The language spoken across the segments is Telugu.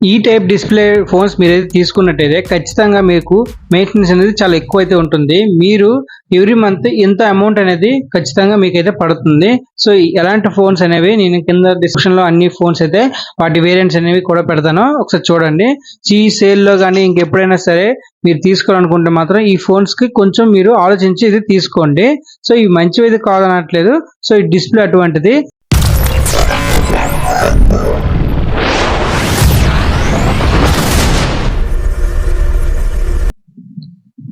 ఈ టైప్ డిస్ప్లే ఫోన్స్ మీరైతే తీసుకున్నట్టయితే ఖచ్చితంగా మీకు మెయింటెనెన్స్ అనేది చాలా ఎక్కువైతే ఉంటుంది. మీరు ఎవ్రీ మంత్ ఇంత అమౌంట్ అనేది ఖచ్చితంగా మీకైతే పడుతుంది. సో, ఎలాంటి ఫోన్స్ అనేవి నేను కింద డిస్క్రిప్షన్‌లో అన్ని ఫోన్స్ అయితే వాటి వేరియంట్స్ అనేవి కూడా పెడతాను. ఒకసారి చూడండి. ఈ సేల్‌లో గాని ఇంకెప్పుడైనా సరే మీరు తీసుకోవాలనుకుంటే మాత్రం ఈ ఫోన్స్‌కి కొంచెం మీరు ఆలోచించి ఇది తీసుకోండి. సో, ఇవి మంచివైతే కాదనట్లేదు. సో, ఈ డిస్ప్లే అటువంటిది.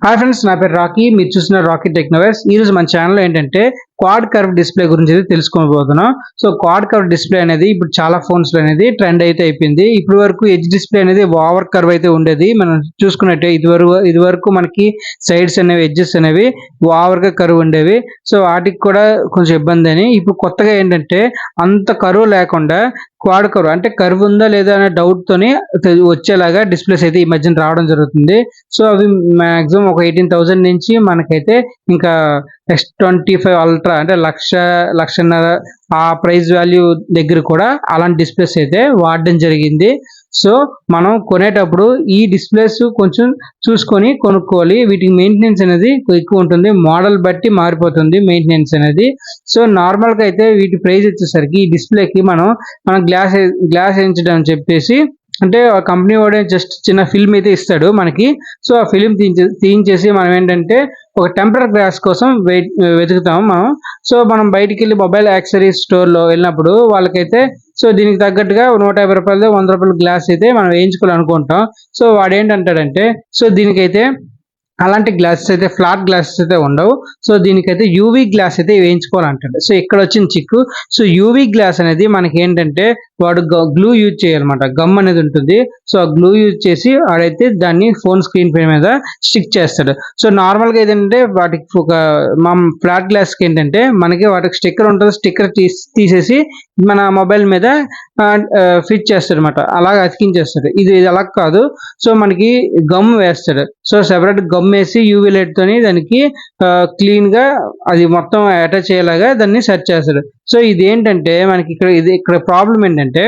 హాయ్ ఫ్రెండ్స్, నా పేరు రాకీ. మీరు చూస్తున్న రాకీ టెక్నోవర్స్. ఈరోజు మన ఛానల్లో ఏంటంటే క్వాడ్ కర్వ్ డిస్ప్లే గురించి అయితే తెలుసుకోబోతున్నాం. సో క్వాడ్ కర్వ్ డిస్ప్లే అనేది ఇప్పుడు చాలా ఫోన్స్ లో అనేది ట్రెండ్ అయితే అయిపోయింది. ఇప్పటి వరకు ఎడ్జ్ డిస్ప్లే అనేది ఓవర్ కర్వ్ అయితే ఉండేది. మనం చూసుకున్నట్టే ఇది వరకు మనకి సైడ్స్ అనేవి ఎడ్జెస్ అనేవి ఓవర్ గా కర్వ్ ఉండేవి. సో వాటికి కూడా కొంచెం ఇబ్బంది అని ఇప్పుడు కొత్తగా ఏంటంటే అంత కర్వ్ లేకుండా క్వాడ్ కర్వ్ అంటే కర్వ్ ఉందా లేదా అనే డౌట్ తోని వచ్చేలాగా డిస్ప్లేస్ అయితే ఈ మధ్యన రావడం జరుగుతుంది. సో అవి మాక్సిమం ఒక 18,000 నుంచి మనకైతే ఇంకా S25 అల్ట్రా అంటే లక్షన్నర ఆ ప్రైస్ వాల్యూ దగ్గర కూడా అలాంటి డిస్ప్లేస్ అయితే వాడడం జరిగింది. సో మనం కొనేటప్పుడు ఈ డిస్ప్లేస్ కొంచెం చూసుకొని కొనుక్కోవాలి. వీటికి మెయింటెనెన్స్ అనేది ఎక్కువ ఉంటుంది. మోడల్ బట్టి మారిపోతుంది మెయింటెనెన్స్ అనేది. సో నార్మల్గా అయితే వీటి ప్రైస్ వచ్చేసరికి ఈ డిస్ప్లేకి మనం గ్లాస్ వేయించడం అని చెప్పేసి అంటే ఆ కంపెనీ వాడే జస్ట్ చిన్న ఫిల్మ్ అయితే ఇస్తాడు మనకి. సో ఆ ఫిల్మ్ తీయించేసి మనం ఏంటంటే ఒక టెంపరరీ గ్లాస్ కోసం వెతుకుతాం మనం. సో మనం బయటికి వెళ్ళి మొబైల్ యాక్సెసరీస్ స్టోర్లో వెళ్ళినప్పుడు వాళ్ళకైతే సో దీనికి తగ్గట్టుగా 150 రూపాయలు 100 రూపాయల గ్లాస్ అయితే మనం వేయించుకోవాలనుకుంటాం. సో వాడు ఏంటంటాడంటే సో దీనికైతే అలాంటి గ్లాసెస్ అయితే ఫ్లాట్ గ్లాసెస్ అయితే ఉండవు. సో దీనికైతే యూవీ గ్లాస్ అయితే వేయించుకోవాలంటాడు. సో ఇక్కడ వచ్చిన చిక్కు. సో యూవీ గ్లాస్ అనేది మనకి ఏంటంటే వాడు గ్లూ యూజ్ చేయాలన్నమాట. గమ్ అనేది ఉంటుంది. సో ఆ గ్లూ యూజ్ చేసి వాడైతే దాన్ని ఫోన్ స్క్రీన్ పై మీద స్టిక్ చేస్తాడు. సో నార్మల్గా ఏంటంటే వాటికి ఒక మా ఫ్లాట్ గ్లాస్కి ఏంటంటే మనకి వాటికి స్టిక్కర్ ఉంటుంది. స్టిక్కర్ తీసేసి మన మొబైల్ మీద ఫిట్ చేస్తాడు అనమాట. అలాగ అతికించేస్తాడు. ఇది అలా కాదు. సో మనకి గమ్ వేస్తాడు. సో సెపరేట్ గమ్ వేసి యూవీ లైట్ తోని దానికి క్లీన్ గా అది మొత్తం అటాచ్ అయ్యేలాగా దాన్ని సెట్ చేస్తాడు. సో ఇది ఏంటంటే మనకి ఇక్కడ ప్రాబ్లం ఏంటంటే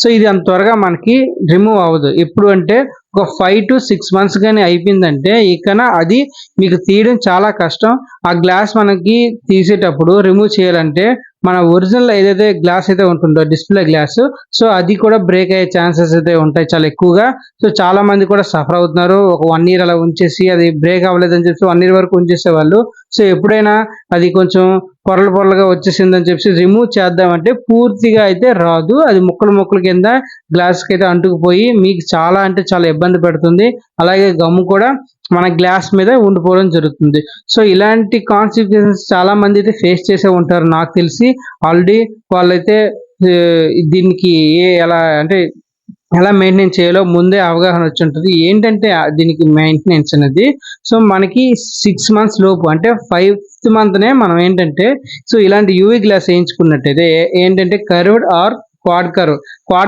సో ఇది అంత త్వరగా మనకి రిమూవ్ అవ్వదు. ఎప్పుడు అంటే ఒక 5 to 6 months కానీ అయిపోయిందంటే ఇకన అది మీకు తీయడం చాలా కష్టం. ఆ గ్లాస్ మనకి తీసేటప్పుడు రిమూవ్ చేయాలంటే మన ఒరిజినల్ ఏదైతే గ్లాస్ అయితే ఉంటుందో డిస్ప్లే గ్లాస్ సో అది కూడా బ్రేక్ అయ్యే ఛాన్సెస్ అయితే ఉంటాయి చాలా ఎక్కువగా. సో చాలా మంది కూడా సఫర్ అవుతున్నారు. ఒక 1 year అలా ఉంచేసి అది బ్రేక్ అవ్వలేదని చెప్పి 1 year వరకు ఉంచేసేవాళ్ళు. సో ఎప్పుడైనా అది కొంచెం పొరలుగా వచ్చేసిందని చెప్పి రిమూవ్ చేద్దామంటే పూర్తిగా అయితే రాదు. అది ముక్కలు కింద గ్లాస్ కి అయితే అంటుకుపోయి మీకు చాలా అంటే చాలా ఇబ్బంది పెడుతుంది. అలాగే గమ్ము కూడా మన గ్లాస్ మీద ఉండిపోవడం జరుగుతుంది. సో ఇలాంటి కాన్సిక్వెన్సెస్ చాలా మంది అయితే ఫేస్ చేసే ఉంటారు నాకు తెలిసి. ఆల్రెడీ వాళ్ళైతే దీనికి ఎలా మెయింటైన్ చేయాలో ముందే అవగాహన వచ్చి ఉంటుంది. ఏంటంటే దీనికి మెయింటెనెన్స్ అనేది సో మనకి 6 months లోపు అంటే 5th month మనం ఏంటంటే సో ఇలాంటి యూవీ గ్లాస్ వేయించుకున్నట్టయితే ఏంటంటే కర్వ్డ్ ఆర్ క్వాడ్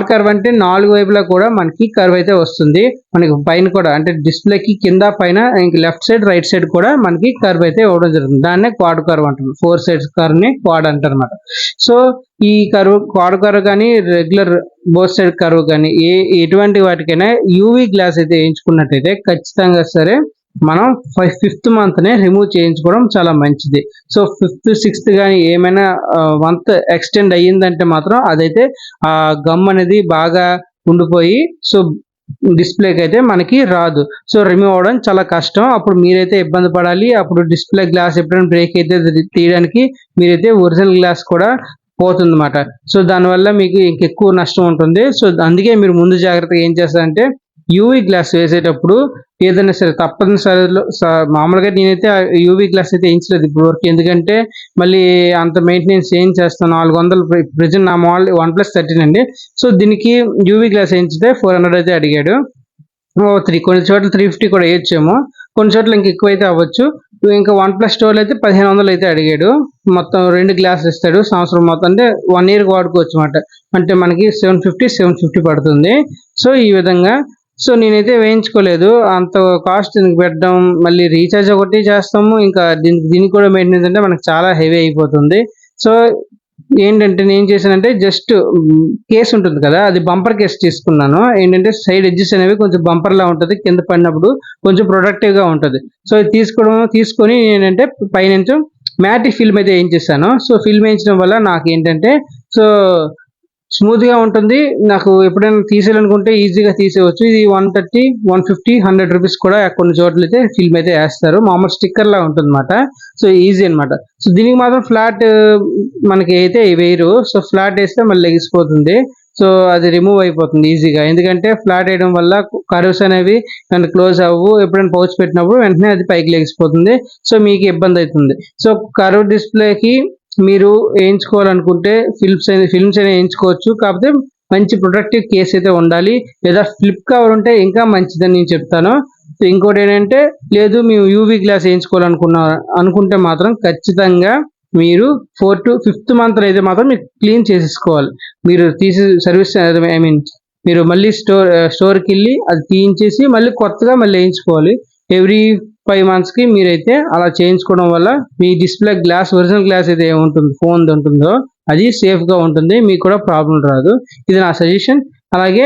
కర్వ్ అంటే 4 వైపులా కూడా మనకి కర్వ్ అయితే వస్తుంది. మనకి పైన కూడా అంటే డిస్ప్లేకి కింద పైన ఇంక లెఫ్ట్ సైడ్ రైట్ సైడ్ కూడా మనకి కర్వ్ అయితే ఇవ్వడం జరుగుతుంది. దాన్నే క్వాడ్ కర్వ్ అంటారు. 4 sides కర్వ్ ని క్వాడ్ అంటారు అనమాట. సో ఈ క్వాడ్ కర్వ్ కానీ రెగ్యులర్ బోత్ సైడ్ కర్వ్ కానీ ఎటువంటి వాటికైనా యూవీ గ్లాస్ అయితే వేయించుకున్నట్టయితే ఖచ్చితంగా సరే మనం 5th month రిమూవ్ చేయించుకోవడం చాలా మంచిది. సో 5th 6th కానీ ఏమైనా మంత్ ఎక్స్టెండ్ అయ్యిందంటే మాత్రం అదైతే ఆ గమ్ అనేది బాగా ఉండిపోయి సో డిస్ప్లేకి అయితే మనకి రాదు. సో రిమూవ్ అవ్వడం చాలా కష్టం. అప్పుడు మీరైతే ఇబ్బంది పడాలి. అప్పుడు డిస్ప్లే గ్లాస్ ఎప్పుడైనా బ్రేక్ అయితే తీయడానికి మీరైతే ఒరిజినల్ గ్లాస్ కూడా పోతుంది అన్నమాట. సో దానివల్ల మీకు ఇంకెక్కువ నష్టం ఉంటుంది. సో అందుకే మీరు ముందు జాగ్రత్తగా ఏం చేస్తారంటే యూవీ గ్లాస్ వేసేటప్పుడు ఏదైనా సరే తప్పనిసరిలో మామూలుగా నేనైతే యూవీ గ్లాస్ అయితే వేయించలేదు ఇప్పుడు వరకు. ఎందుకంటే మళ్ళీ అంత మెయింటెనెన్స్ ఏం చేస్తాను 400 ప్రెజెంట్ నా మోడల్ OnePlus 13 అండి. సో దీనికి యూవీ గ్లాస్ వేయించితే 400 అయితే అడిగాడు. కొన్ని చోట్ల 350 కూడా వేయచ్చేమో, కొన్ని చోట్ల ఇంక ఎక్కువ అయితే అవ్వచ్చు. ఇంకా OnePlus స్టోర్ అయితే 1500 అయితే అడిగాడు. మొత్తం 2 గ్లాసులు ఇస్తాడు సంవత్సరం మొత్తం అంటే 1 year వాడుకోవచ్చు అనమాట. అంటే మనకి 750 పడుతుంది. సో ఈ విధంగా సో నేనైతే వేయించుకోలేదు. అంత కాస్ట్ దీనికి పెట్టడం మళ్ళీ రీఛార్జ్ ఒకటి చేస్తాము. ఇంకా దీనికి కూడా మెయింటెనెన్స్ అంటే మనకు చాలా హెవీ అయిపోతుంది. సో ఏంటంటే నేను చేశానంటే జస్ట్ కేస్ ఉంటుంది కదా, అది బంపర్ కేస్ తీసుకున్నాను. ఏంటంటే సైడ్ ఎడ్జెస్ అనేవి కొంచెం బంపర్‌లా ఉంటది. కింద పడినప్పుడు కొంచెం ప్రొటెక్టివ్‌గా ఉంటది. సో, ఇది తీసుకొని నేనంటే పైనుంచి మ్యాటిక్ ఫిల్మ్ అయితే ఏయించేసాను. సో, ఫిల్మ్ ఏయించడం వల్ల నాకేంటంటే సో, స్మూత్‌గా ఉంటుంది. నాకు ఎప్పుడైనా తీసేయాలనుకుంటే ఈజీగా తీసేయవచ్చు. ఇది 130, 150, 100 రూపీస్ కూడా కొన్ని చోట్లయితే ఫిల్మ్ అయితే ఏస్తారు. మామూలు స్టిక్కర్‌లా ఉంటుందన్నమాట. సో, ఈజీ అన్నమాట. సో, దీనికి మాత్రం ఫ్లాట్ మనకి అయితే వేయరు. సో, ఫ్లాట్ ఏస్తే మళ్ళీ లెగిసిపోతుంది. సో, అది రిమూవ్ అయిపోతుంది ఈజీగా. ఎందుకంటే ఫ్లాట్ ఏయడం వల్ల కర్వ్స్ అనేవి అండ్ క్లోజ్ అవ్వవు. ఎప్పుడైనా పౌచ్ పెట్టినప్పుడు వెంటనే అది పైకి లెగిసిపోతుంది. సో, మీకు ఇబ్బందయితుంది. సో, కర్వ్ డిస్‌ప్లేకి మీరు ఏయించుకోవాలనుకుంటే ఫిల్మ్స్ అయినా ఏయించుకోవచ్చు. కాకపోతే మంచి ప్రొటెక్టివ్ కేస్ అయితే ఉండాలి. లేదా ఫ్లిప్ కవర్ ఉంటే ఇంకా మంచిదని నేను చెప్తాను. సో, ఇంకోటేంటంటే లేదు మేము యూవీ గ్లాస్ అనుకుంటే మాత్రం ఖచ్చితంగా మీరు 4-5th మంత్‌లో అయితే మాత్రం మీరు క్లీన్ చేసేసుకోవాలి. మీరు తీసి సర్వీస్ ఐ మీన్ మీరు మళ్ళీ స్టోర్‌కెళ్ళి అది తీయించేసి మళ్ళీ కొత్తగా మళ్ళీ ఏయించుకోవాలి. ఎవ్రీ 5 మంత్స్‌కి మీరైతే అలా చేయించుకోవడం వల్ల మీ డిస్‌ప్లే ఒరిజినల్ గ్లాస్ అయితే ఏముంటుందో ఫోన్‌ది ఉంటుందో అది సేఫ్‌గా ఉంటుంది. మీకు కూడా ప్రాబ్లమ్ రాదు. ఇది నా సజెషన్. అలాగే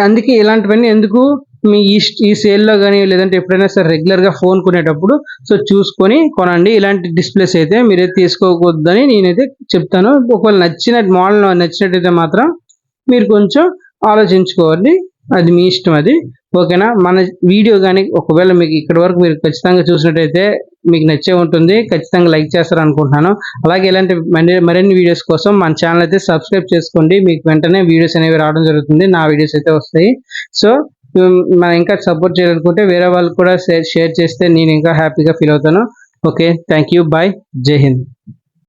అందుకే ఇలాంటివన్నీ ఎందుకు మీ ఈ సేల్‌లో గాని లేదంటే ఎప్పుడైనా సరే రెగ్యులర్‌గా ఫోన్ కొనేటప్పుడు సో, చూసుకొని కొనండి. ఇలాంటి డిస్‌ప్లేస్ అయితే మీరైతే తీసుకోకూడదని నేనైతే చెప్తాను. ఒకవేళ మోడల్ నచ్చినట్టయితే మాత్రం మీరు కొంచెం ఆలోచించుకోవాలి. అది మీ ఇష్టం అది. ఓకేనా? మన వీడియో గాని ఒకవేళ మీకు ఇక్కడి వరకు మీరు ఖచ్చితంగా చూసినట్టయితే మీకు నచ్చే ఉంటుంది. ఖచ్చితంగా లైక్ చేస్తారనుకుంటున్నాను. అలాగే ఇలాంటి మరిన్ని వీడియోస్ కోసం మన ఛానెల్ అయితే సబ్స్క్రైబ్ చేసుకోండి. మీకు వెంటనే వీడియోస్ అనేవి రావడం జరుగుతుంది. నా వీడియోస్ అయితే వస్తాయి. సో, మనం ఇంకా సపోర్ట్ చేయాలనుకుంటే వేరే వాళ్ళకి కూడా షేర్ చేస్తే నేను ఇంకా హ్యాపీగా ఫీల్ అవుతాను. ఓకే. Thank you. బై. జై హింద్.